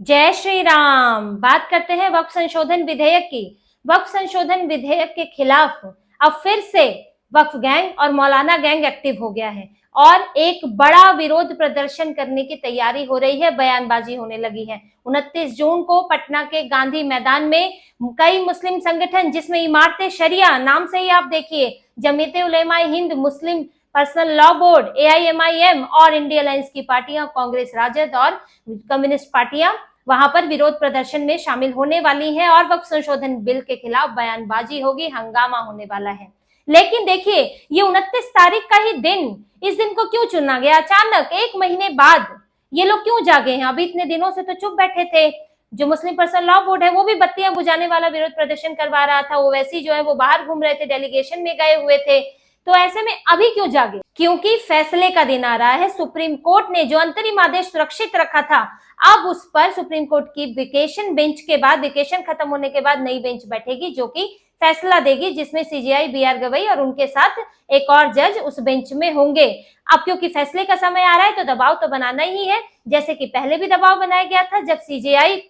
जय श्री राम। बात करते हैं वक्फ संशोधन विधेयक की। वक्फ संशोधन विधेयक के खिलाफ अब फिर से वक्फ गैंग और मौलाना गैंग एक्टिव हो गया है और एक बड़ा विरोध प्रदर्शन करने की तैयारी हो रही है, बयानबाजी होने लगी है। 29 जून को पटना के गांधी मैदान में कई मुस्लिम संगठन, जिसमें इमारत शरिया नाम से ही आप देखिए, जमीयत उलेमा हिंद, मुस्लिम पर्सनल लॉ बोर्ड, AIMIM और इंडिया अलायंस की पार्टियां, कांग्रेस, राजद और कम्युनिस्ट पार्टियां वहां पर विरोध प्रदर्शन में शामिल होने वाली हैं और वक्फ संशोधन बिल के खिलाफ बयानबाजी होगी, हंगामा होने वाला है। लेकिन देखिए, ये 29 तारीख का ही दिन, इस दिन को क्यों चुना गया अचानक, एक महीने बाद? ये लोग क्यों जागे हैं? अभी इतने दिनों से तो चुप बैठे थे। जो मुस्लिम पर्सनल लॉ बोर्ड है वो भी बत्तियां बुझाने वाला विरोध प्रदर्शन करवा रहा था। ओवैसी जो है वो बाहर घूम रहे थे, डेलीगेशन में गए हुए थे। तो ऐसे में अभी क्यों जागे? क्योंकि फैसले का दिन आ रहा है। सुप्रीम कोर्ट ने जो अंतरिम आदेश सुरक्षित रखा था, अब उस पर सुप्रीम कोर्ट की वेकेशन बेंच के बाद, वेकेशन खत्म होने के बाद नई बेंच बैठेगी जो कि फैसला देगी, जिसमें CJI BR गवई और उनके साथ एक और जज उस बेंच में होंगे। अब क्योंकि फैसले का समय आ रहा है तो दबाव तो बनाना ही है, जैसे कि पहले भी दबाव बनाया गया था जब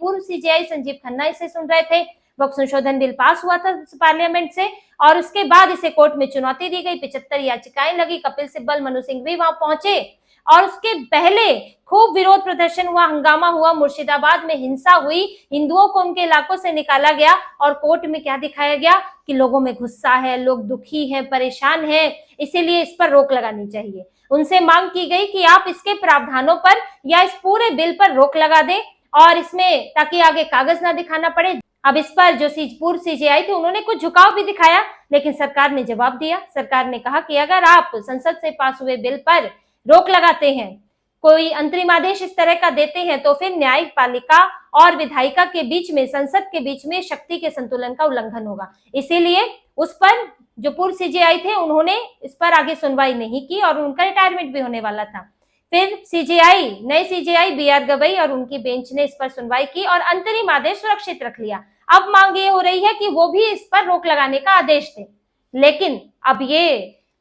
पूर्व CJI संजीव खन्ना इसे सुन रहे थे। वक्फ संशोधन बिल पास हुआ था पार्लियामेंट से और उसके बाद इसे कोर्ट में चुनौती दी गई, 75 याचिकाएं लगी, कपिल सिब्बल, मनु सिंघवी वहां पहुंचे और उसके पहले खूब विरोध प्रदर्शन हुआ, हंगामा हुआ, मुर्शिदाबाद में हिंसा हुई, हिंदुओं को उनके इलाकों से निकाला गया और कोर्ट में क्या दिखाया गया कि लोगों में गुस्सा है, लोग दुखी हैं, परेशान हैं, इसीलिए इस पर रोक लगानी चाहिए। उनसे मांग की गई कि आप इसके प्रावधानों पर या इस पूरे बिल पर रोक लगा दें और इसमें, ताकि आगे कागज ना दिखाना पड़े। अब इस पर जो पूर्व CJI थे उन्होंने कुछ झुकाव भी दिखाया, लेकिन सरकार ने जवाब दिया। सरकार ने कहा कि अगर आप संसद से पास हुए बिल पर रोक लगाते हैं, कोई अंतरिम आदेश इस तरह का देते हैं, तो फिर न्यायपालिका और विधायिका के बीच में, संसद के बीच में शक्ति के संतुलन का उल्लंघन होगा। इसीलिए उस पर जो पूर्व CJI थे उन्होंने इस पर आगे सुनवाई नहीं की और उनका रिटायरमेंट भी होने वाला था। फिर नए CJI BR गवई और उनकी बेंच ने इस पर सुनवाई की और अंतरिम आदेश सुरक्षित रख लिया। अब मांग ये हो रही है कि वो भी इस पर रोक लगाने का आदेश दें, लेकिन अब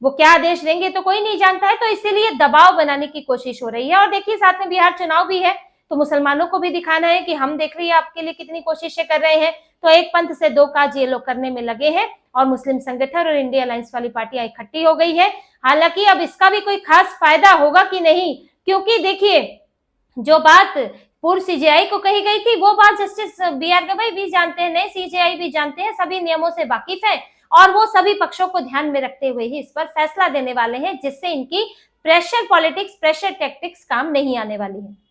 वो क्या आदेश देंगे तो कोई नहीं जानता है, तो इसीलिए दबाव बनाने की कोशिश हो रही है। और देखिए, साथ में बिहार चुनाव भी है, तो मुसलमानों को भी दिखाना है कि हम देख रही है आपके लिए कितनी कोशिशें कर रहे हैं। तो एक पंथ से दो काज ये लोग करने में लगे हैं और मुस्लिम संगठन और इंडिया अलायंस वाली पार्टियां इकट्ठी हो गई है। हालांकि अब इसका भी कोई खास फायदा होगा कि नहीं, क्योंकि देखिए, जो बात पूर्व CJI को कही गई थी वो बात जस्टिस BR गवई भी जानते हैं, नए CJI भी जानते हैं, सभी नियमों से वाकिफ है और वो सभी पक्षों को ध्यान में रखते हुए ही इस पर फैसला देने वाले हैं, जिससे इनकी प्रेशर पॉलिटिक्स, प्रेशर टैक्टिक्स काम नहीं आने वाली है।